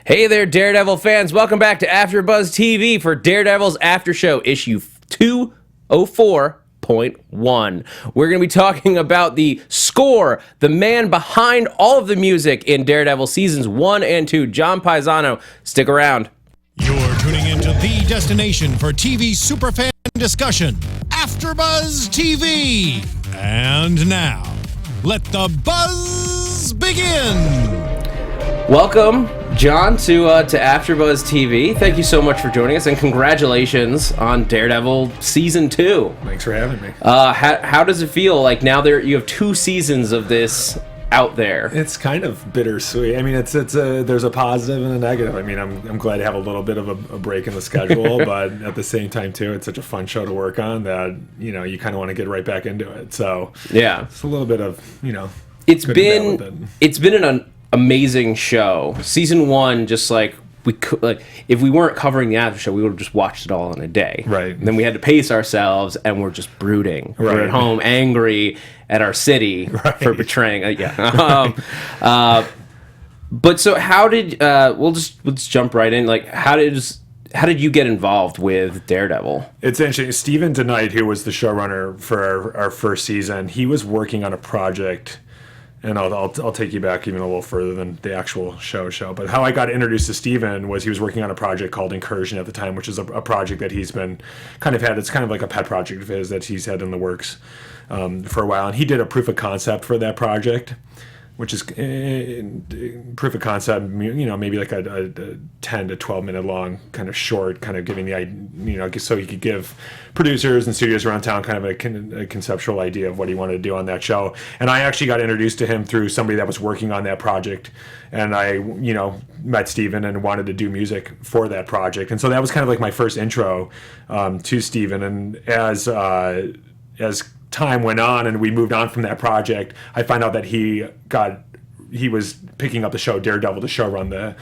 Hey there, Daredevil fans. Welcome back to AFTERBUZZ TV for Daredevil's After Show, issue 204.1. We're going to be talking about the score, the man behind all of the music in Daredevil Seasons 1 and 2, John Paesano. Stick around. You're tuning into the destination for TV superfan discussion, AFTERBUZZ TV. And now, let the buzz begin. Welcome, John, to AFTERBUZZ TV. Thank you so much for joining us, and congratulations on Daredevil Season 2. Thanks for having me. How does it feel like now you have 2 seasons of this out there? It's kind of bittersweet. I mean, there's a positive and a negative. I mean, I'm glad to have a little bit of a break in the schedule, but at the same time too, it's such a fun show to work on that you kind of want to get right back into it. So yeah, it's a little bit of it's been an amazing show. Season 1, just like we could, like if we weren't covering the after show, we would have just watched it all in a day. Right. And then we had to pace ourselves, and we're just brooding. Right. We're at home angry at our city for betraying. But so how did let's jump right in. Like how did you get involved with Daredevil? It's interesting. Stephen DeKnight, who was the showrunner for our first season, he was working on a project. And I'll take you back even a little further than the actual show. But how I got introduced to Steven was he was working on a project called Incursion at the time, which is a project that he's been kind of had. It's kind of like a pet project of his that he's had in the works for a while. And he did a proof of concept for that project, which is proof of concept, maybe like a 10 to 12 minute long kind of short, kind of giving the, so he could give producers and studios around town kind of a conceptual idea of what he wanted to do on that show. And I actually got introduced to him through somebody that was working on that project. And I, met Steven and wanted to do music for that project. And so that was kind of like my first intro to Steven. And as time went on and we moved on from that project, I found out that he was picking up the show Daredevil to showrun the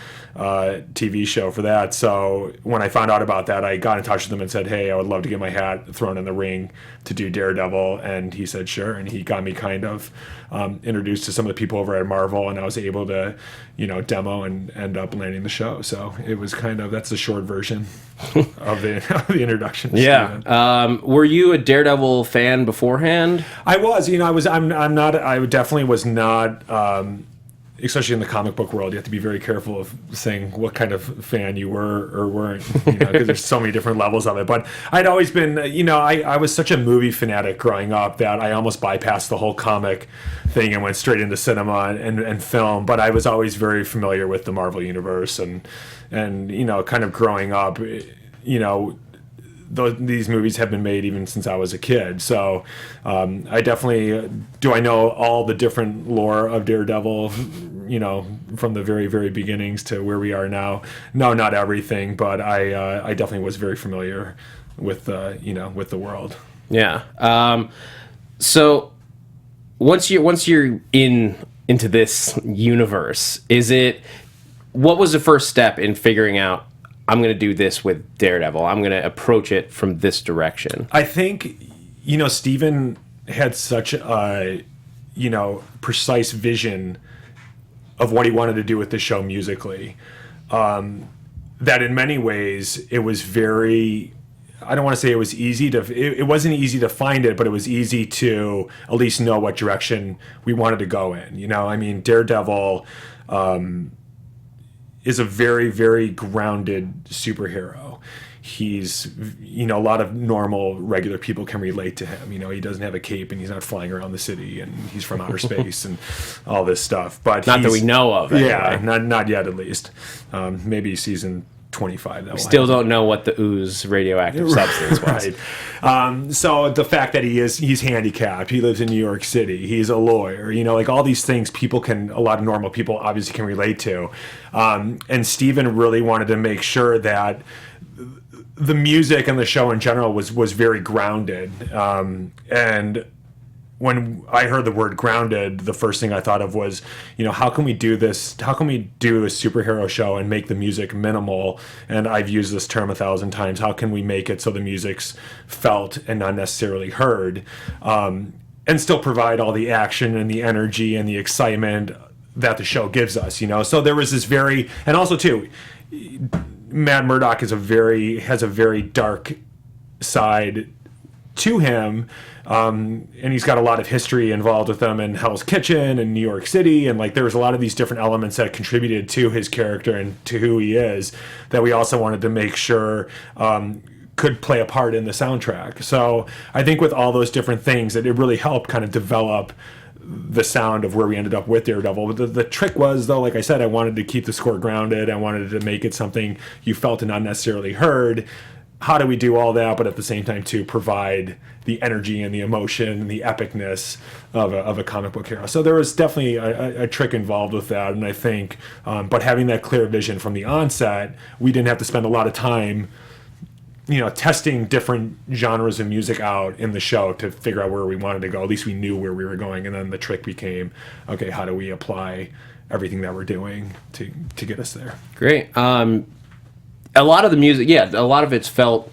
TV show for that. So when I found out about that, I got in touch with him and said, hey, I would love to get my hat thrown in the ring to do Daredevil. And he said, sure. And he got me kind of introduced to some of the people over at Marvel, and I was able to, demo and end up landing the show. So it was that's the short version of the introduction. Yeah. Were you a Daredevil fan beforehand? I was. I definitely was not. Especially in the comic book world, you have to be very careful of saying what kind of fan you were or weren't, because there's so many different levels of it. But I'd always been, I was such a movie fanatic growing up that I almost bypassed the whole comic thing and went straight into cinema and film. But I was always very familiar with the Marvel Universe and kind of growing up, these movies have been made even since I was a kid. So I definitely, do I know all the different lore of Daredevil, from the very, very beginnings to where we are now? No, not everything, but I definitely was very familiar with, with the world. Yeah. So once you're into this universe, what was the first step in figuring out, I'm going to do this with Daredevil, I'm going to approach it from this direction? I think, Steven had such a, precise vision of what he wanted to do with the show musically, that in many ways it was very, I don't want to say it was easy it wasn't easy to find it, but it was easy to at least know what direction we wanted to go in. Daredevil, is a very, very grounded superhero. He's, a lot of normal, regular people can relate to him. He doesn't have a cape and he's not flying around the city and he's from outer space and all this stuff. But not that we know of, anyway. Yeah, not yet at least. Maybe season 25. We still don't know what the ooze radioactive substance was. Right. So the fact that he's handicapped, he lives in New York City, he's a lawyer, all these things a lot of normal people obviously can relate to. And Steven really wanted to make sure that the music and the show in general was very grounded. And when I heard the word grounded, the first thing I thought of was, how can we do this? How can we do a superhero show and make the music minimal? And I've used this term 1,000 times. How can we make it so the music's felt and not necessarily heard? And still provide all the action and the energy and the excitement that the show gives us, So there was this and also too, Matt Murdock has a very dark side to him, and he's got a lot of history involved with them in Hell's Kitchen and New York City, and there was a lot of these different elements that contributed to his character and to who he is that we also wanted to make sure could play a part in the soundtrack. So I think with all those different things, it really helped kind of develop the sound of where we ended up with Daredevil. But the trick was, though, like I said, I wanted to keep the score grounded. I wanted to make it something you felt and not necessarily heard. How do we do all that, but at the same time to provide the energy and the emotion and the epicness of a comic book hero? So there was definitely a trick involved with that, and I think, but having that clear vision from the onset, we didn't have to spend a lot of time testing different genres of music out in the show to figure out where we wanted to go. At least we knew where we were going, and then the trick became, okay, how do we apply everything that we're doing to get us there? Great. A lot of the music, a lot of it's felt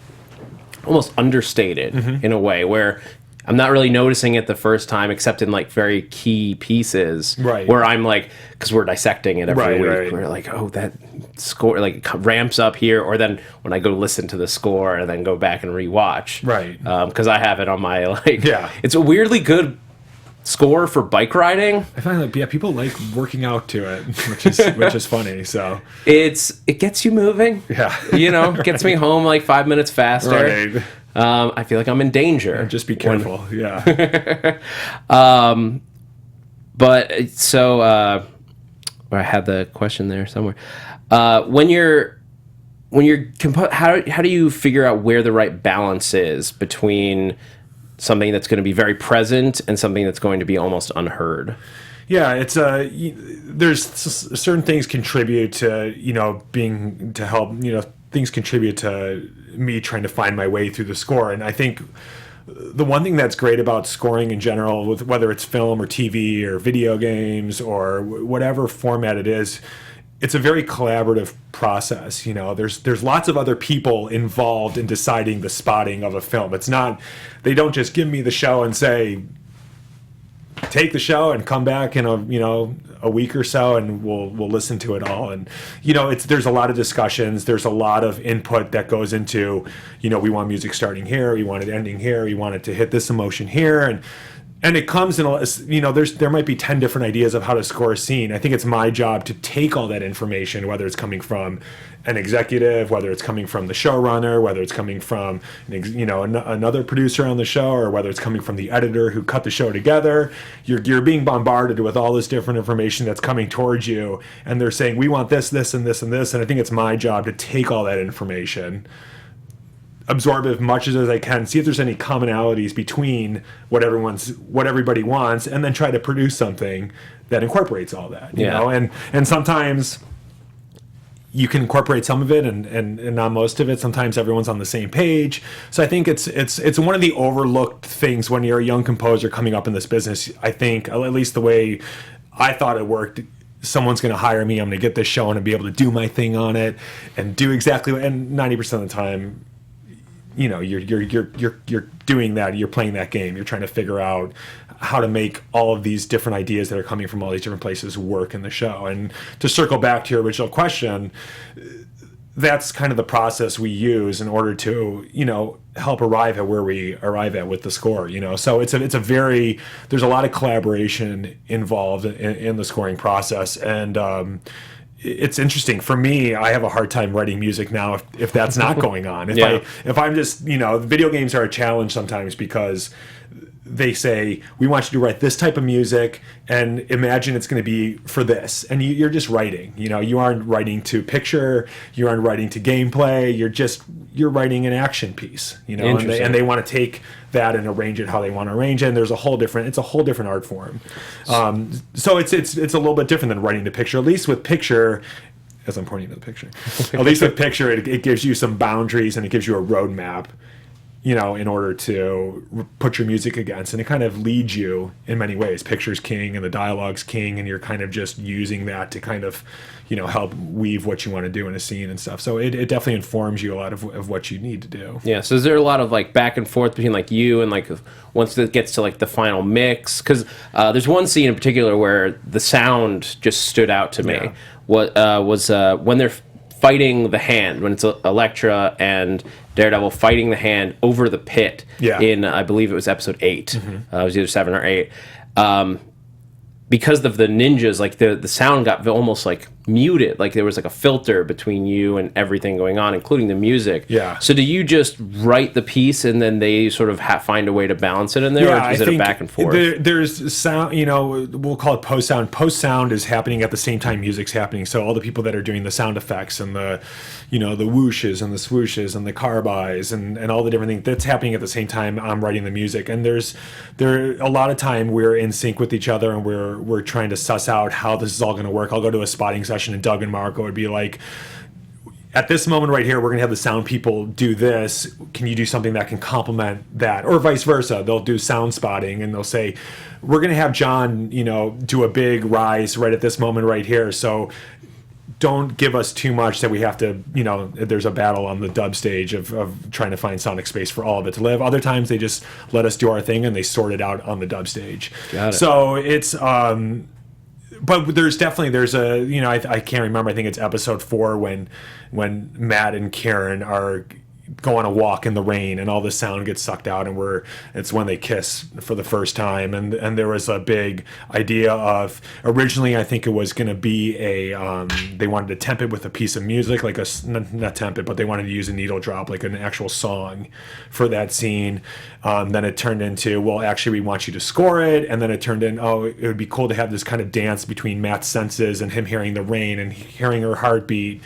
almost understated in a way where I'm not really noticing it the first time, except in very key pieces, right? Where I'm because we're dissecting it every week. Right. We're oh, that score ramps up here, or then when I go listen to the score and then go back and rewatch, right? Because I have it on my it's a weirdly good score for bike riding. I find people like working out to it, which is funny. So it gets you moving. Yeah, gets me home 5 minutes faster. Right. I feel like I'm in danger. Just be careful. But so I had the question there somewhere. When you're how do you figure out where the right balance is between something that's going to be very present and something that's going to be almost unheard? Yeah, it's there's certain things contribute to things contribute to me trying to find my way through the score. And I think the one thing that's great about scoring in general, with whether it's film or TV or video games or whatever format it is, it's a very collaborative process. There's lots of other people involved in deciding the spotting of a film. It's not, they don't just give me the show and say, take the show and come back in a week or so and we'll listen to it all. And there's a lot of discussions, there's a lot of input that goes into, we want music starting here, we want it ending here, we want it to hit this emotion here, and it comes in there might be 10 different ideas of how to score a scene. I think it's my job to take all that information, whether it's coming from an executive, whether it's coming from the showrunner, whether it's coming from another producer on the show, or whether it's coming from the editor who cut the show together. You're being bombarded with all this different information that's coming towards you, and they're saying, we want this, this, and this, and this. And I think it's my job to take all that information, absorb as much as I can, see if there's any commonalities between what everybody wants, and then try to produce something that incorporates all that. You know, and sometimes you can incorporate some of it and not most of it. Sometimes everyone's on the same page. So I think it's one of the overlooked things when you're a young composer coming up in this business. I think, at least the way I thought it worked, someone's going to hire me, I'm going to get this show and be able to do my thing on it and do exactly, and 90% of the time, you're doing that, you're playing that game, you're trying to figure out how to make all of these different ideas that are coming from all these different places work in the show. And to circle back to your original question, that's kind of the process we use in order to, help arrive at where we arrive at with the score, So it's a very, there's a lot of collaboration involved in the scoring process. And, it's interesting for me. I have a hard time writing music now if that's not going on. If I'm just, video games are a challenge sometimes because they say, we want you to write this type of music and imagine it's going to be for this. And you're just writing, you aren't writing to picture, you aren't writing to gameplay, you're writing an action piece, and they want to take that and arrange it how they want to arrange it. And it's a whole different art form. So it's a little bit different than writing to picture, at least with picture, as I'm pointing to the picture, at least with picture, it gives you some boundaries and it gives you a roadmap. in order to put your music against. And it kind of leads you in many ways. Picture's king and the dialogue's king, and you're kind of just using that to kind of, help weave what you want to do in a scene and stuff. So it definitely informs you a lot of what you need to do. Yeah, so is there a lot of like back and forth between like you and like once it gets to like the final mix? Because there's one scene in particular where the sound just stood out to me. Yeah. What was when they're fighting the hand, when it's Elektra and Daredevil fighting the hand over the pit in, I believe it was episode 8. It was either 7 or 8. Because of the ninjas, like the sound got almost like muted, like there was like a filter between you and everything going on, including the music. Yeah. So do you just write the piece and then they sort of find a way to balance it in there, or is it a back and forth? There's sound, we'll call it post sound. Post sound is happening at the same time music's happening. So all the people that are doing the sound effects and the, the whooshes and the swooshes and the carbis and all the different things, that's happening at the same time I'm writing the music. And there a lot of time we're in sync with each other and we're trying to suss out how this is all going to work. I'll go to a spotting session and Doug and Marco would be like, at this moment right here, we're going to have the sound people do this. Can you do something that can complement that? Or vice versa. They'll do sound spotting and they'll say, we're going to have John, do a big rise right at this moment right here. So don't give us too much that we have to, there's a battle on the dub stage of trying to find sonic space for all of it to live. Other times they just let us do our thing and they sort it out on the dub stage. Got it. So it's, but there's a, I can't remember, I think it's episode 4 when Matt and Karen go on a walk in the rain and all the sound gets sucked out and it's when they kiss for the first time, and there was a big idea of, originally I think it was going to be they wanted to temp it with a piece of music, like not temp it, but they wanted to use a needle drop, like an actual song for that scene. Then it turned into, well, actually we want you to score it, and then it turned in, it would be cool to have this kind of dance between Matt's senses and him hearing the rain and hearing her heartbeat,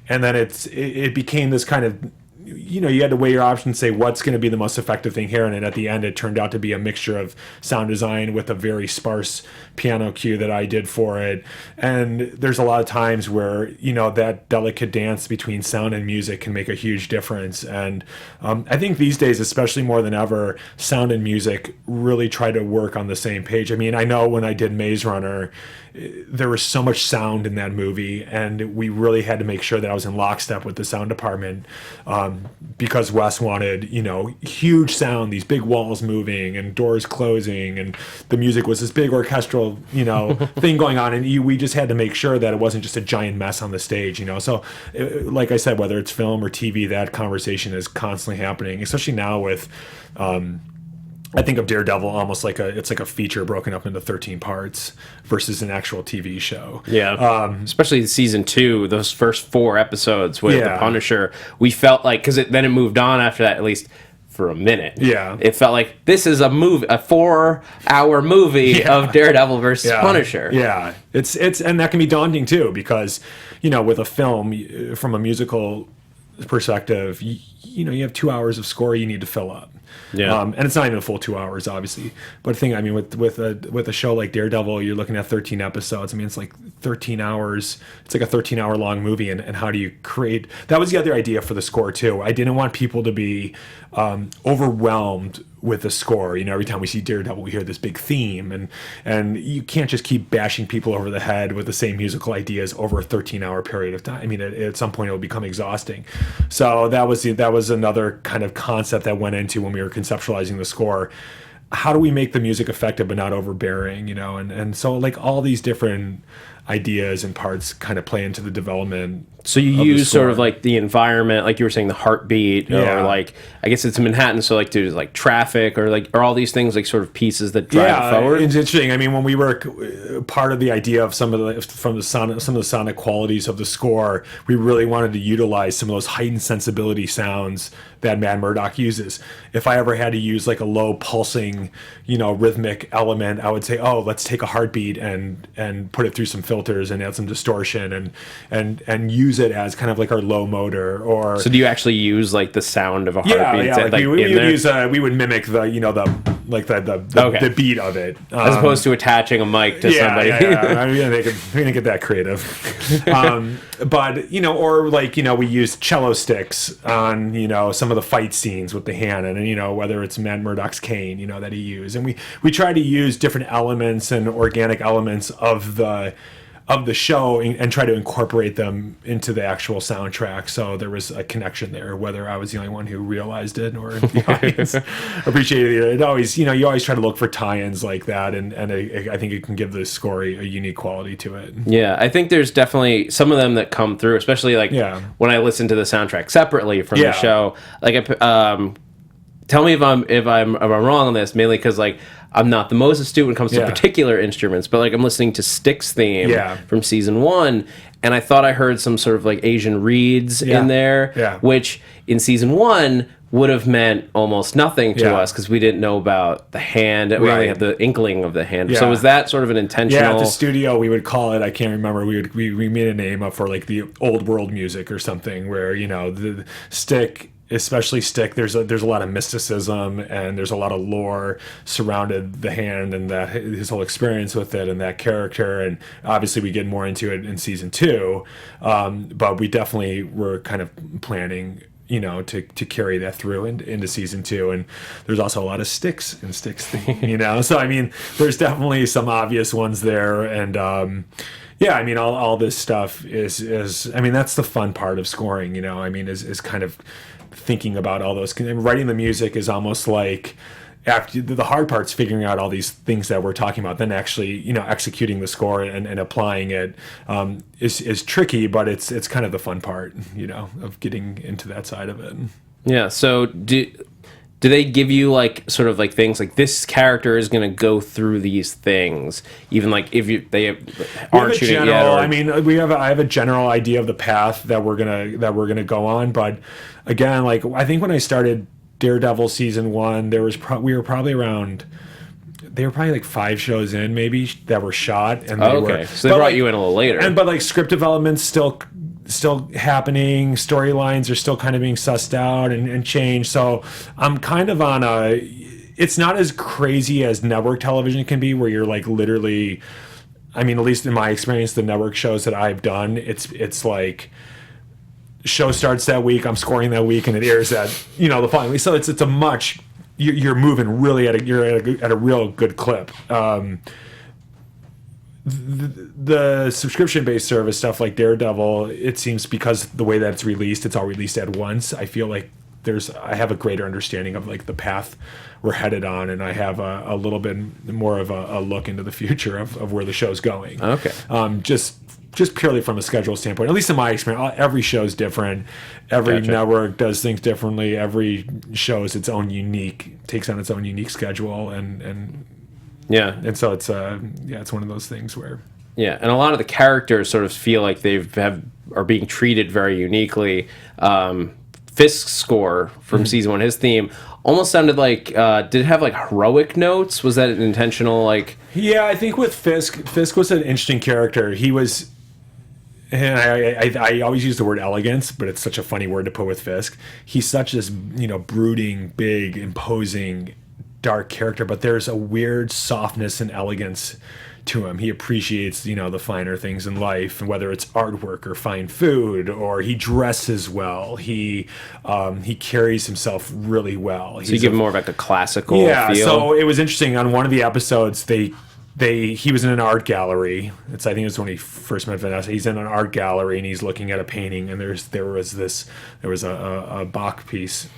and then it became this kind of, you had to weigh your options, say what's going to be the most effective thing here, and then at the end it turned out to be a mixture of sound design with a very sparse piano cue that I did for it. And there's a lot of times where that delicate dance between sound and music can make a huge difference. And I think these days, especially more than ever, sound and music really try to work on the same page. I mean, I know when I did Maze Runner, there was so much sound in that movie, and we really had to make sure that I was in lockstep with the sound department, because Wes wanted, huge sound, these big walls moving and doors closing, and the music was this big orchestral, thing going on, and we just had to make sure that it wasn't just a giant mess on the stage, So, like I said, whether it's film or TV, that conversation is constantly happening, especially now with, I think of Daredevil almost like it's like a feature broken up into 13 parts versus an actual TV show. Yeah. Especially season 2, those first 4 episodes with the Punisher, we felt like, because then it moved on after that, at least for a minute. Yeah. It felt like this is a 4-hour movie of Daredevil versus Punisher. Yeah. It's and that can be daunting too, because, with a film, from a musical perspective, you have 2 hours of score you need to fill up. Yeah. And it's not even a full 2 hours, obviously. But with a show like Daredevil, you're looking at 13 episodes. I mean, it's like 13 hours. It's like a 13-hour long movie. And how do you create? That was the other idea for the score too. I didn't want people to be overwhelmed with the score. Every time we see Daredevil, we hear this big theme, and you can't just keep bashing people over the head with the same musical ideas over a 13-hour period of time. I mean, at some point it will become exhausting. So that was another kind of concept that went into when we were conceptualizing the score. How do we make the music effective but not overbearing? And so like all these different ideas and parts kind of play into the development. So you use sort of like the environment, like you were saying, the heartbeat, or like, I guess it's Manhattan, so like there's like traffic, or all these things, like sort of pieces that drive it forward. It's interesting. I mean, when we were part of the idea of some of the sonic qualities of the score, we really wanted to utilize some of those heightened sensibility sounds that Matt Murdock uses. If I ever had to use like a low pulsing, rhythmic element, I would say, let's take a heartbeat and put it through some filters and add some distortion and use it as kind of like our low motor. So do you actually use like the sound of a heartbeat? We would mimic the like the beat of it, as opposed to attaching a mic to somebody. I mean, we didn't get that creative. But or like we use cello sticks on some of the fight scenes with the hand, and whether it's Matt Murdock's cane that he used, and we try to use different elements and organic elements of the show and try to incorporate them into the actual soundtrack. So there was a connection there, whether I was the only one who realized it or the audience appreciated it. It always, you always try to look for tie-ins like that, and I think it can give the score a unique quality to it. Yeah, I think there's definitely some of them that come through, especially like when I listen to the soundtrack separately from the show. Like, tell me if I'm wrong on this, mainly because like I'm not the most astute when it comes to particular instruments, but like I'm listening to Styx Theme from season 1, and I thought I heard some sort of like Asian reeds in there, which in season 1 would have meant almost nothing to us because we didn't know about the hand. We only had the inkling of the hand. So was that sort of an intentional? Yeah, at the studio we would call it. I can't remember. We made a name up for like the old world music or something, where the stick. Especially Stick, there's a lot of mysticism and there's a lot of lore surrounded the hand and that his whole experience with it and that character, and obviously we get more into it in season 2, but we definitely were kind of planning to carry that through into season 2, and there's also a lot of sticks in Styx Theme, so I mean there's definitely some obvious ones there, and I mean all this stuff is I mean that's the fun part of scoring, I mean is kind of thinking about all those. Writing the music is almost like after the hard part's figuring out all these things that we're talking about, then actually executing the score and applying it is tricky, but it's kind of the fun part of getting into that side of it. Yeah. So do they give you like sort of like things like this character is going to go through these things, even like if they aren't shooting it yet? I mean, I have a general idea of the path that we're gonna go on, but again, like I think when I started Daredevil season 1, there were probably like 5 shows in maybe that were shot, and so they brought you in a little later, but like script development's still happening, storylines are still kind of being sussed out and changed, so I'm kind of on it's not as crazy as network television can be, where you're like literally, I mean, at least in my experience, the network shows that I've done, it's like show starts that week, I'm scoring that week, and it airs that the following week, so it's a much, you're moving really at a real good clip. The subscription-based service stuff like Daredevil, it seems because the way that it's released, it's all released at once. I feel like I have a greater understanding of like the path we're headed on, and I have a little bit more of a look into the future of where the show's going. Okay. Just purely from a schedule standpoint, at least in my experience, every show's different. Every network does things differently. Every show is takes on its own unique schedule, and so it's it's one of those things where and a lot of the characters sort of feel like are being treated very uniquely. Fisk's score from season 1, his theme almost sounded like did it have like heroic notes? Was that an intentional like? Yeah, I think with Fisk was an interesting character. He was. And I always use the word elegance, but it's such a funny word to put with Fisk. He's such this brooding, big, imposing, dark character, but there's a weird softness and elegance to him. He appreciates the finer things in life, and whether it's artwork or fine food, or he dresses well. He carries himself really well. So you give him more of like a classical feel. So it was interesting. On one of the episodes, he was in an art gallery. I think it was when he first met Vanessa. He's in an art gallery and he's looking at a painting, and there was a Bach piece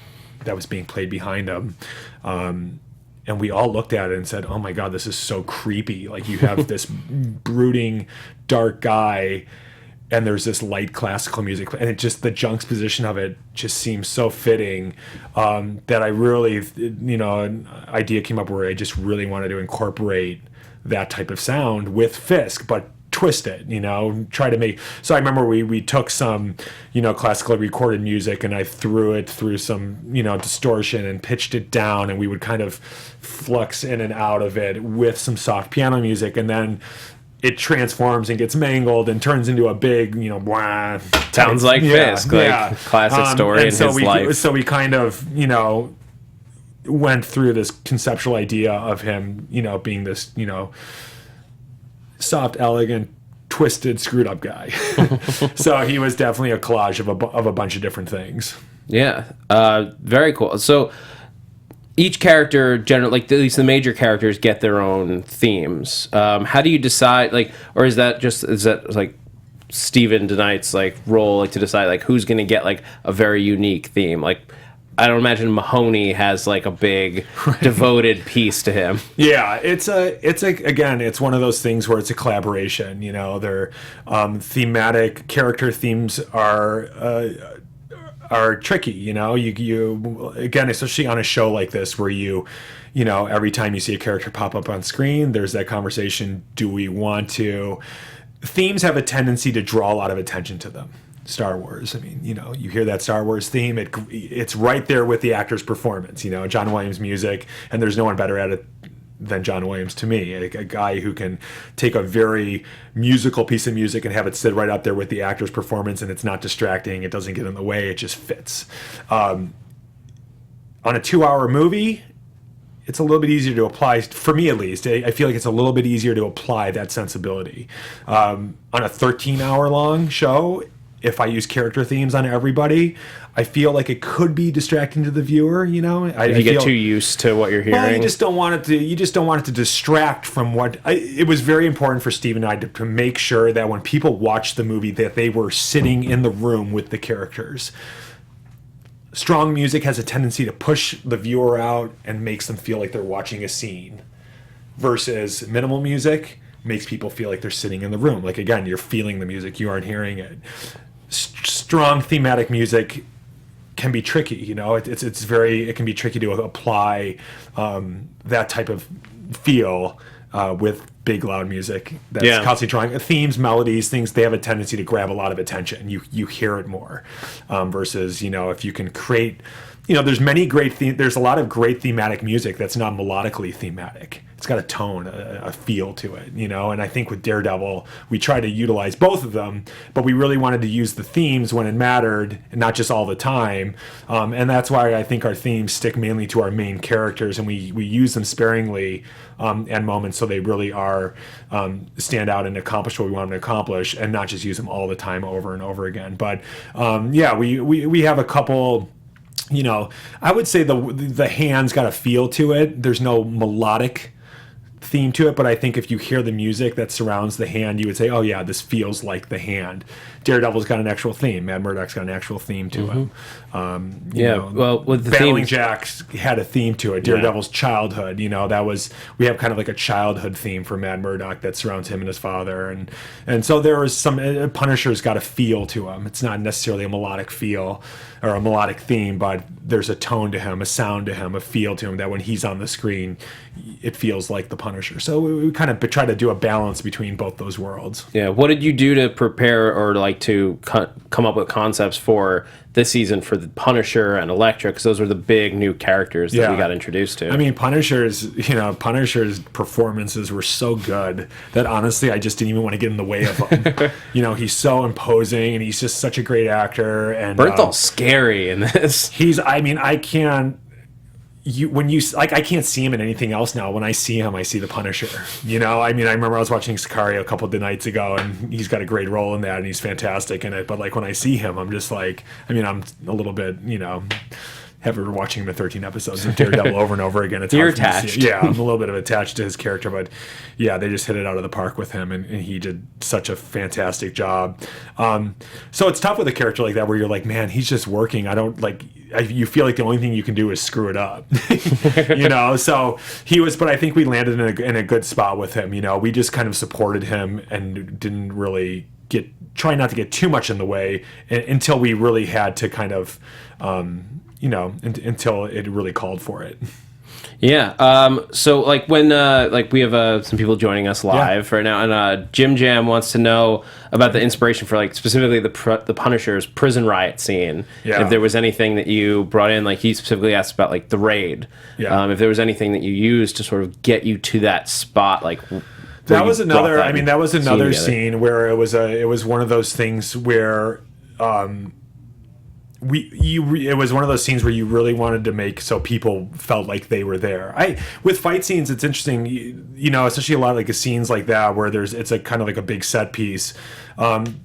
that was being played behind him. And we all looked at it and said, "Oh my God, this is so creepy!" Like you have this brooding, dark guy, and there's this light classical music, and it just the juxtaposition of it just seems so fitting that I really, an idea came up where I just really wanted to incorporate that type of sound with Fisk, but twist it, try to make. So I remember we took some, classically recorded music, and I threw it through some, distortion and pitched it down, and we would kind of flux in and out of it with some soft piano music, and then it transforms and gets mangled and turns into a big, blah. Sounds like Fisk, classic story in his life. So we kind of, went through this conceptual idea of him, being this, soft, elegant, twisted, screwed up guy. So he was definitely a collage of a bunch of different things. Yeah, very cool. So each character, generally, like at least the major characters, get their own themes. How do you decide, like, or is that like Steven DeKnight's like role, like to decide like who's going to get like a very unique theme? Like, I don't imagine Mahoney has like a big devoted piece to him. Yeah, it's one of those things where it's a collaboration. Their thematic character themes are tricky. You again, especially on a show like this where every time you see a character pop up on screen, there's that conversation. Do we want to? Themes have a tendency to draw a lot of attention to them. Star Wars. I mean, you hear that Star Wars theme, it's right there with the actor's performance, John Williams music, and there's no one better at it than John Williams to me, a guy who can take a very musical piece of music and have it sit right up there with the actor's performance, and it's not distracting, it doesn't get in the way, it just fits. On a 2-hour movie, it's a little bit easier to apply, for me at least. I feel like it's a little bit easier to apply that sensibility. On a 13-hour long show, if I use character themes on everybody, I feel like it could be distracting to the viewer. If you get too used to what you're hearing, well, you just don't want it to distract from what. It was very important for Steve and I to make sure that when people watched the movie, that they were sitting in the room with the characters. Strong music has a tendency to push the viewer out and makes them feel like they're watching a scene, versus minimal music makes people feel like they're sitting in the room. Like, again, you're feeling the music, you aren't hearing it. Strong thematic music can be tricky. It can be tricky to apply that type of feel with big loud music that's constantly drawing themes, melodies, things. They have a tendency to grab a lot of attention. You hear it more versus if you can create. There's a lot of great thematic music that's not melodically thematic. It's got a tone, a feel to it, and I think with Daredevil, we try to utilize both of them, but we really wanted to use the themes when it mattered, and not just all the time. And that's why I think our themes stick mainly to our main characters, and we use them sparingly at moments so they really are stand out and accomplish what we want them to accomplish, and not just use them all the time over and over again. But we have a couple. I would say the hand's got a feel to it. There's no melodic theme to it, but I think if you hear the music that surrounds the hand, you would say, oh yeah, this feels like the hand. Daredevil's got an actual theme. Matt Murdock's got an actual theme to him. Well, with the Battling Jacks had a theme to it. Daredevil's childhood, we have kind of like a childhood theme for Matt Murdock that surrounds him and his father, and so there was some. Punisher's got a feel to him. It's not necessarily a melodic feel or a melodic theme, but there's a tone to him, a sound to him, a feel to him that when he's on the screen, it feels like the Punisher. So we kind of try to do a balance between both those worlds. Yeah. What did you do to prepare or to come up with concepts for this season for the Punisher and Elektra? Because those were the big new characters that we got introduced to. I mean, Punisher's performances were so good that honestly, I just didn't even want to get in the way of him. He's so imposing, and he's just such a great actor. And Bernthal's scary in this. I can't. I can't see him in anything else now. When I see him, I see the Punisher. I remember I was watching Sicario a couple of nights ago, and he's got a great role in that, and he's fantastic in it. But when I see him, I'm just like, I'm a little bit, ever watching the 13 episodes of Daredevil over and over again. It's You're hard for me to attached. see. Yeah, I'm a little bit of attached to his character, but yeah, they just hit it out of the park with him, and he did such a fantastic job. So it's tough with a character like that where you're like, man, he's just working. You feel like the only thing you can do is screw it up. So he was, but I think we landed in a good spot with him. We just kind of supported him and didn't really try not to get too much in the way until we really had to kind of, until it really called for it. Yeah. So when we have some people joining us live right now, and Jim Jam wants to know about the inspiration for specifically the Punisher's prison riot scene. Yeah. If there was anything that you brought in, he specifically asked about the raid. Yeah. If there was anything that you used to sort of get you to that spot, that was another scene where it was one of those things where it was one of those scenes where you really wanted to make so people felt like they were there. With fight scenes, it's interesting, you know, especially a lot of like scenes like that where it's a kind of like a big set piece.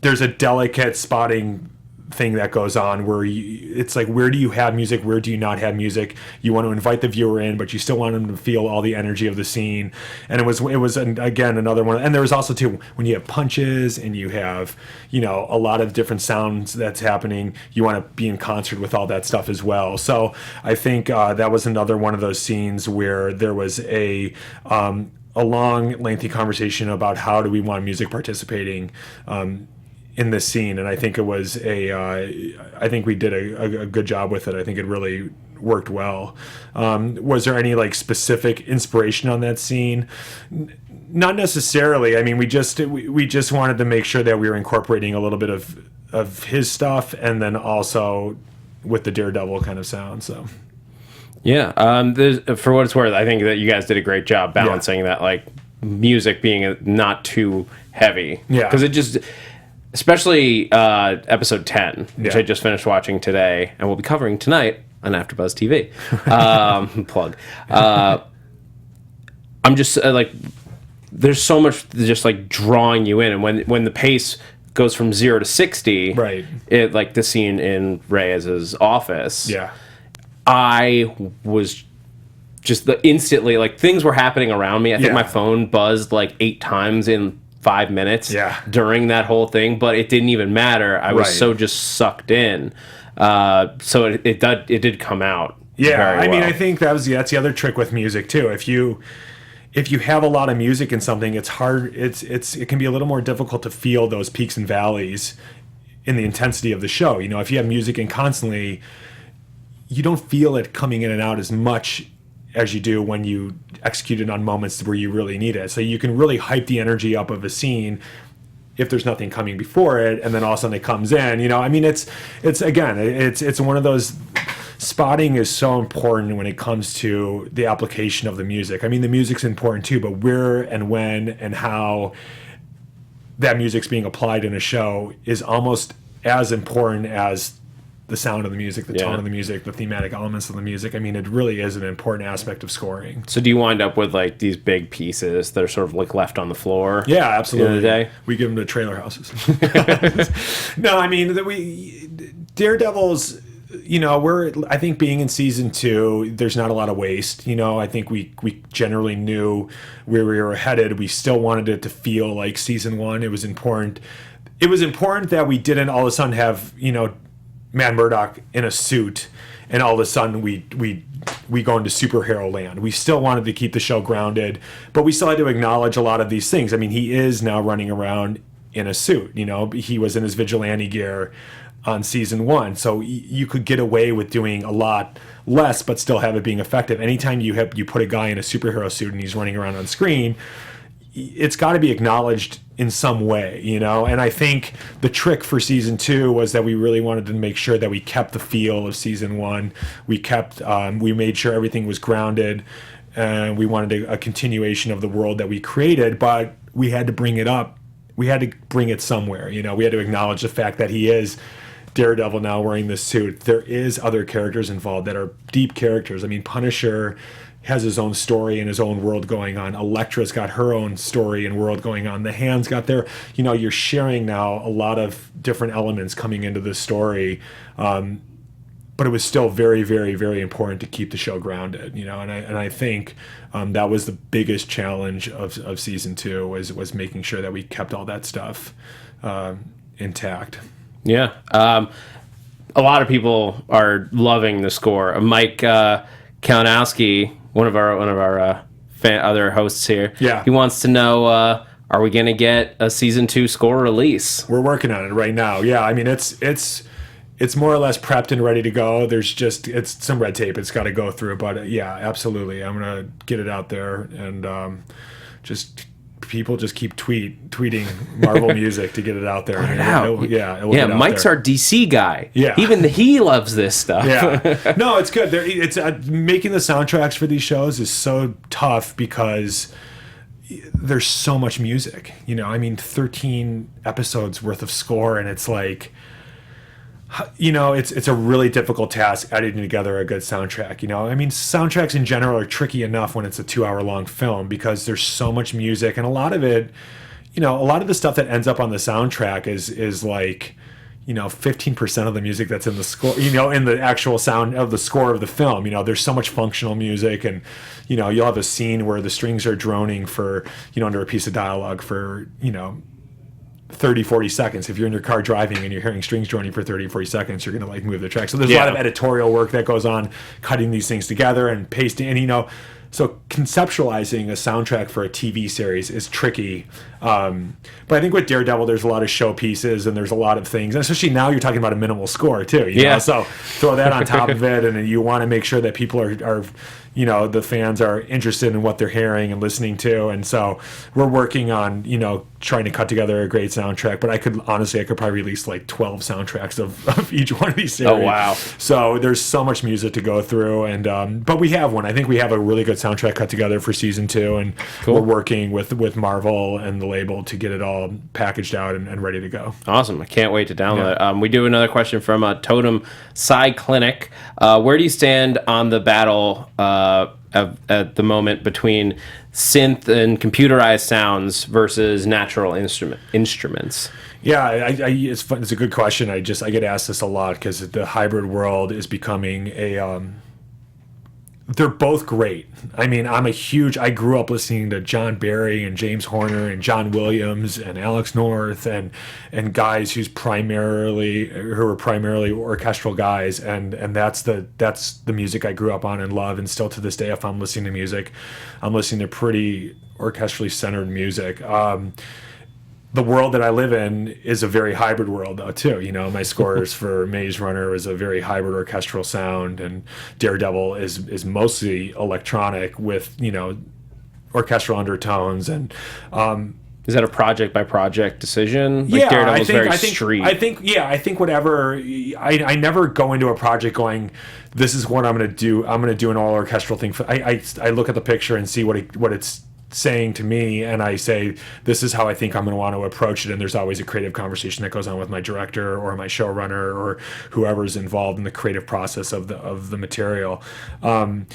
There's a delicate spotting thing that goes on where it's like, where do you have music, where do you not have music? You want to invite the viewer in, but you still want them to feel all the energy of the scene. And it was again another one. And there was also too, when you have punches and you have, you know, a lot of different sounds that's happening, you want to be in concert with all that stuff as well. So I think that was another one of those scenes where there was a long, lengthy conversation about how do we want music participating in this scene. And I think it was I think we did a good job with it. I think it really worked well. Was there any like specific inspiration on that scene? Not necessarily. I mean, we just wanted to make sure that we were incorporating a little bit of his stuff, and then also with the Daredevil kind of sound. So yeah, for what it's worth, I think that you guys did a great job balancing that, like music being not too heavy. Yeah, because it just, especially episode 10, which I just finished watching today, and we'll be covering tonight on AfterBuzz TV. Plug. I'm just like, there's so much just like drawing you in, and when the pace goes from 0 to 60, right? It, like the scene in Reyes's office. Yeah, I was just instantly, like, things were happening around me. I think my phone buzzed like 8 times in 5 minutes during that whole thing, but it didn't even matter. I was so just sucked in. So it did come out. Yeah, very well. I mean, I think that's the other trick with music too. If you have a lot of music in something, it's hard. It can be a little more difficult to feel those peaks and valleys in the intensity of the show. You know, if you have music in constantly, you don't feel it coming in and out as much as you do when you execute it on moments where you really need it. So you can really hype the energy up of a scene if there's nothing coming before it, and then all of a sudden it comes in. You know, I mean, it's one of those. Spotting is so important when it comes to the application of the music. I mean, the music's important too, but where and when and how that music's being applied in a show is almost as important as the sound of the music, the tone of the music, the thematic elements of the music. I mean, it really is an important aspect of scoring. So do you wind up with like these big pieces that are sort of like left on the floor? Yeah, absolutely. At the end of the day? We give them to trailer houses. No, I mean, Daredevil's, you know, I think being in season 2, there's not a lot of waste. You know, I think we generally knew where we were headed. We still wanted it to feel like season 1. It was important. It was important that we didn't all of a sudden have, you know, Matt Murdock in a suit and all of a sudden we go into superhero land. We still wanted to keep the show grounded, but we still had to acknowledge a lot of these things. I mean, he is now running around in a suit. You know, he was in his vigilante gear on season 1, so you could get away with doing a lot less but still have it being effective. Anytime you put a guy in a superhero suit and he's running around on screen, it's got to be acknowledged in some way, you know. And I think the trick for season 2 was that we really wanted to make sure that we kept the feel of season 1. We made sure everything was grounded, and we wanted a continuation of the world that we created, but we had to bring it up. We had to bring it somewhere, you know. We had to acknowledge the fact that he is Daredevil now wearing this suit. There is other characters involved that are deep characters. I mean, Punisher has his own story and his own world going on. Elektra's got her own story and world going on. The Hand's got their, you know, you're sharing now a lot of different elements coming into the story. But it was still very, very, very important to keep the show grounded, you know. And I think that was the biggest challenge of season 2 was making sure that we kept all that stuff intact. Yeah. A lot of people are loving the score. Mike Kalinowski, one of our other hosts here, he wants to know, are we going to get a season 2 score release? We're working on it right now. Yeah, I mean, it's more or less prepped and ready to go. It's some red tape it's got to go through, but yeah, absolutely. I'm going to get it out there, and people just keep tweeting Marvel music to get it out there. Put it out. It will get out Mike's there. Our DC guy. Yeah. Even he loves this stuff. Yeah. No, it's good. It's making the soundtracks for these shows is so tough because there's so much music. You know, I mean, 13 episodes worth of score, and it's like, It's a really difficult task editing together a good soundtrack. I mean, soundtracks in general are tricky enough when it's a 2-hour long film because there's so much music, and a lot of it, a lot of the stuff that ends up on the soundtrack is like, 15% of the music that's in the score, in the actual sound of the score of the film. There's so much functional music, and you'll have a scene where the strings are droning for, under a piece of dialogue for, 30, 40 seconds. If you're in your car driving and you're hearing strings droning for 30, 40 seconds, you're going to like move the track. So there's a lot of editorial work that goes on, cutting these things together and pasting. And, so conceptualizing a soundtrack for a TV series is tricky. But I think with Daredevil, there's a lot of showpieces and there's a lot of things. And especially now you're talking about a minimal score too. You know? So throw that on top of it, and you want to make sure that people are the fans are interested in what they're hearing and listening to. And so we're working on, trying to cut together a great soundtrack. But I could probably release like 12 soundtracks of each one of these series. Oh, wow. So there's so much music to go through. And but we have one. I think we have a really good soundtrack cut together for season 2. And we're working with Marvel and the label to get it all packaged out and ready to go. Awesome. I can't wait to download it. We do another question from Totem Psy Clinic. Where do you stand on the battle at the moment between synth and computerized sounds versus natural instruments? Yeah, it's fun. It's a good question. I get asked this a lot because the hybrid world is becoming they're both great. I mean, I grew up listening to John Barry and James Horner and John Williams and Alex North and guys who were primarily orchestral guys, and that's the music I grew up on and love, and still to this day, if I'm listening to music, I'm listening to pretty orchestrally centered music. The world that I live in is a very hybrid world, though, too. My scores for Maze Runner is a very hybrid orchestral sound, and Daredevil is mostly electronic with, orchestral undertones. And is that a project by project decision? Like Daredevil's very street. I think whatever. I never go into a project going, this is what I'm going to do. I'm going to do an all orchestral thing. I look at the picture and see what it's saying to me, and I say, this is how I think I'm going to want to approach it. And there's always a creative conversation that goes on with my director or my showrunner or whoever's involved in the creative process of the material. But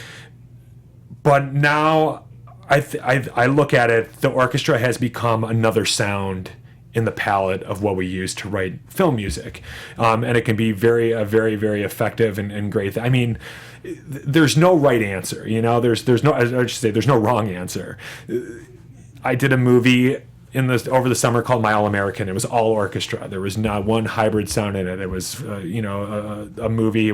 now I look at it, the orchestra has become another sound in the palette of what we use to write film music, and it can be very, very effective and great. I mean, there's no right answer, There's no wrong answer. I did a movie over the summer called My All American. It was all orchestra. There was not one hybrid sound in it. It was a movie. It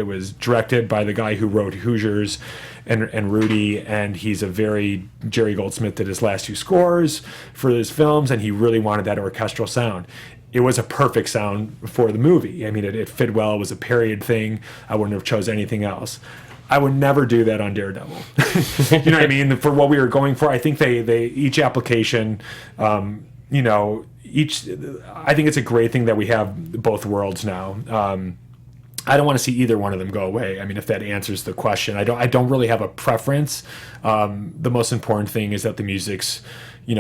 was directed by the guy who wrote Hoosiers and Rudy, and he's a very Jerry Goldsmith did his last 2 scores for his films, and he really wanted that orchestral sound. It was a perfect sound for the movie. I mean, it fit well. It was a period thing. I wouldn't have chose anything else. I would never do that on Daredevil. You know what I mean? For what we were going for, I think they each application, I think it's a great thing that we have both worlds now. I don't want to see either one of them go away. I mean, if that answers the question, I don't really have a preference. The most important thing is that the music's,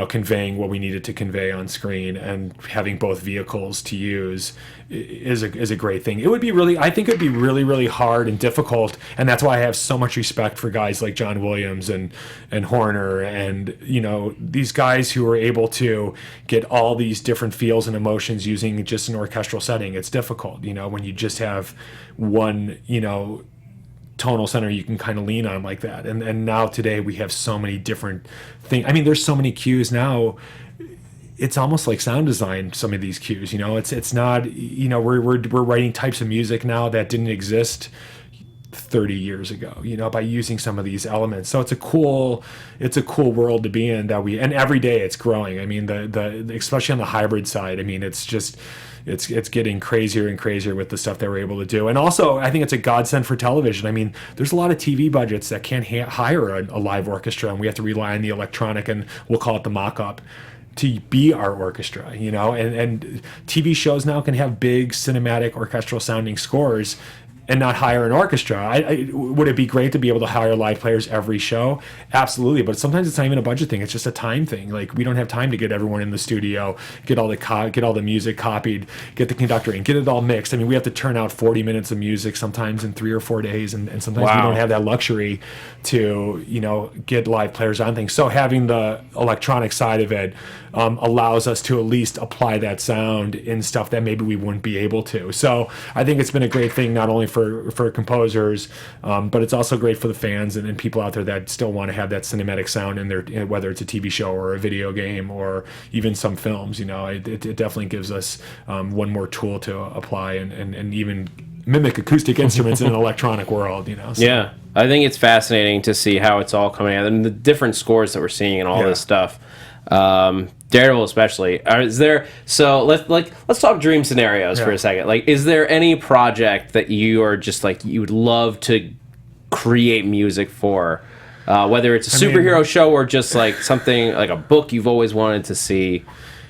conveying what we needed to convey on screen, and having both vehicles to use is a great thing. I think it'd be really, really hard and difficult, and that's why I have so much respect for guys like John Williams and Horner and, these guys who are able to get all these different feels and emotions using just an orchestral setting. It's difficult, when you just have one, tonal center you can kind of lean on like that, and now today we have so many different things. I mean, there's so many cues now, it's almost like sound design, some of these cues. It's not, we're writing types of music now that didn't exist 30 years ago, by using some of these elements. So it's a cool world to be in, and every day it's growing. I mean, the especially on the hybrid side, I mean, it's just it's getting crazier and crazier with the stuff that we're able to do. And also, I think it's a godsend for television. I mean, there's a lot of TV budgets that can't hire a live orchestra, and we have to rely on the electronic, and we'll call it the mock-up, to be our orchestra, and TV shows now can have big cinematic orchestral sounding scores, and not hire an orchestra. Would it be great to be able to hire live players every show? Absolutely, but sometimes it's not even a budget thing. It's just a time thing. Like, we don't have time to get everyone in the studio, get all the music copied, get the conductor in, get it all mixed. I mean, we have to turn out 40 minutes of music sometimes in 3 or 4 days, and sometimes we don't have that luxury to, get live players on things. So having the electronic side of it allows us to at least apply that sound in stuff that maybe we wouldn't be able to. So I think it's been a great thing, not only for composers, but it's also great for the fans and people out there that still want to have that cinematic sound in their, whether it's a TV show or a video game or even some films. It definitely gives us one more tool to apply and even mimic acoustic instruments in an electronic world. So. Yeah, I think it's fascinating to see how it's all coming out and the different scores that we're seeing and all this stuff. Daredevil especially. Let's talk dream scenarios for a second. Like, is there any project that you are just like you would love to create music for? Whether it's a superhero show or just like something like a book you've always wanted to see.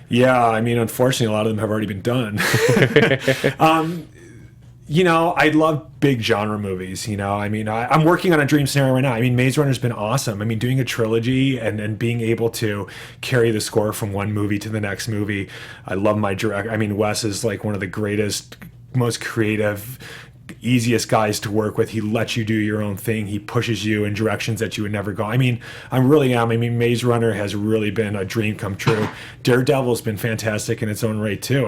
Yeah, unfortunately, a lot of them have already been done. I love big genre movies, I'm working on a dream scenario right now. Maze Runner's been awesome. Doing a trilogy and being able to carry the score from one movie to the next movie. I love my director. Wes is like one of the greatest, most creative, easiest guys to work with. He lets you do your own thing. He pushes you in directions that you would never go. I really am. Maze Runner has really been a dream come true. Daredevil's been fantastic in its own right too.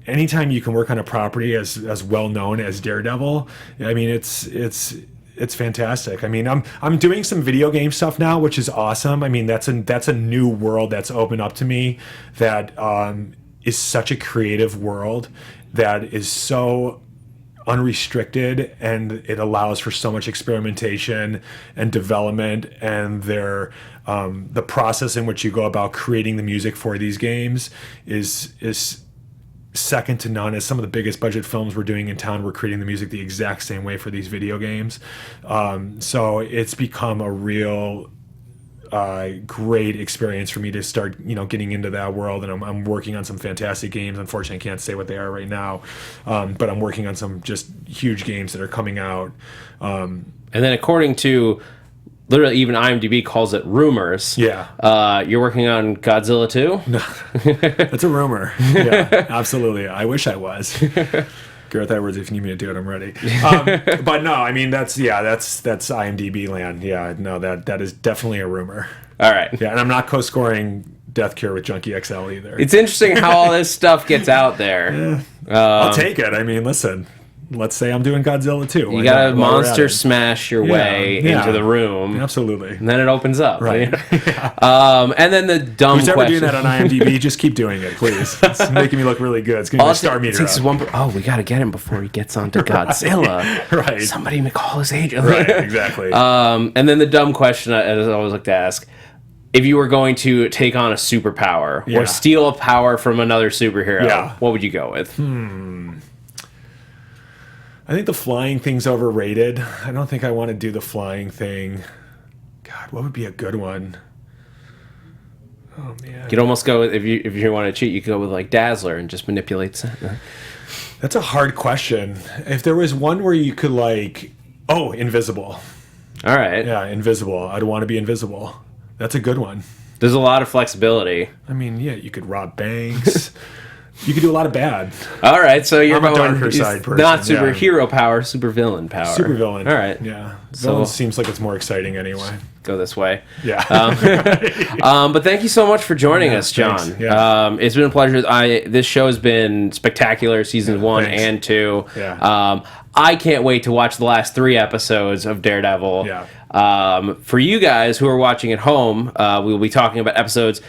Anytime you can work on a property as well known as Daredevil, it's fantastic. I'm doing some video game stuff now, which is awesome. That's a new world that's opened up to me that is such a creative world that is so unrestricted, and it allows for so much experimentation and development, and the process in which you go about creating the music for these games is second to none. As some of the biggest budget films we're doing in town, we're creating the music the exact same way for these video games. So it's become a real great experience for me to start, getting into that world. And I'm working on some fantastic games. Unfortunately, I can't say what they are right now, but I'm working on some just huge games that are coming out. And then according to literally even IMDb calls it rumors. Yeah. You're working on Godzilla 2? That's a rumor. Yeah, absolutely. I wish I was. Gareth Edwards, if you need me to do it, I'm ready. But no, that's IMDb land. Yeah, no, that is definitely a rumor. All right. Yeah, and I'm not co-scoring Death Cure with Junkie XL either. It's interesting how all this stuff gets out there. I'll take it. Listen. Let's say I'm doing Godzilla 2. You gotta monster smash your way into the room. Absolutely. And then it opens up. Right. And then the dumb Who's question. ever doing that on IMDb, just keep doing it, please. It's making me look really good. It's getting my star meter up. We gotta get him before he gets onto Godzilla. Right. Somebody call his agent. Right, exactly. And then the dumb question I always like to ask. If you were going to take on a superpower or steal a power from another superhero, what would you go with? I think the flying thing's overrated. I don't think I want to do the flying thing. God, what would be a good one? Oh man. You'd almost go with, if you want to cheat, you could go with like Dazzler and just manipulate. That's a hard question. If there was one where you could invisible. All right. Yeah, invisible. I'd want to be invisible. That's a good one. There's a lot of flexibility. You could rob banks. You could do a lot of bad. All right, so you're a darker side person. Not superhero power, supervillain power. Supervillain. All right. Yeah. Villain seems like it's more exciting anyway. Go this way. Yeah. But thank you so much for joining us, John. Yeah. It's been a pleasure. This show has been spectacular, seasons 1 and 2. Yeah. I can't wait to watch the last 3 episodes of Daredevil. Yeah. For you guys who are watching at home, we will be talking about episodes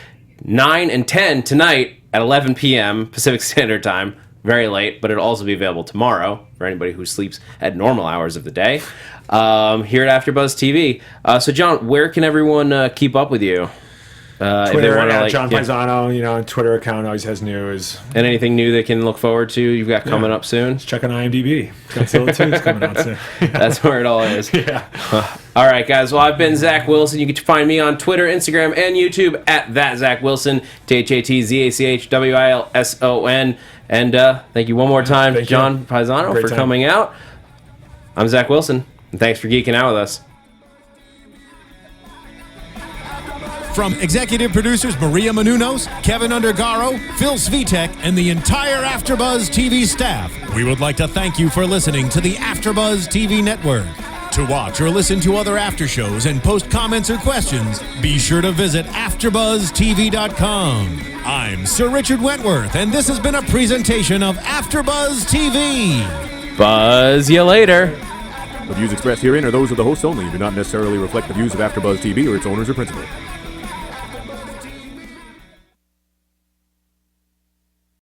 9 and 10 tonight at 11 p.m. Pacific Standard Time. Very late, but it'll also be available tomorrow for anybody who sleeps at normal hours of the day here at AfterBuzz TV. So, John, where can everyone keep up with you? Twitter at John Paesano, Twitter account always has news. And anything new they can look forward to you've got coming up soon? Just check on IMDb. Godzilla 2 is coming out soon. That's where it all is. Yeah. All right, guys. Well, I've been Zach Wilson. You can find me on Twitter, Instagram, and YouTube at ThatZachWilson, ThatZachWilson. And thank you one more time, John Paesano, for coming out. I'm Zach Wilson, and thanks for geeking out with us. From executive producers Maria Menounos, Kevin Undergaro, Phil Svitek, and the entire AfterBuzz TV staff, we would like to thank you for listening to the AfterBuzz TV network. To watch or listen to other after shows and post comments or questions, be sure to visit AfterBuzzTV.com. I'm Sir Richard Wentworth, and this has been a presentation of AfterBuzz TV. Buzz you later. The views expressed herein are those of the hosts only and do not necessarily reflect the views of AfterBuzz TV or its owners or principals.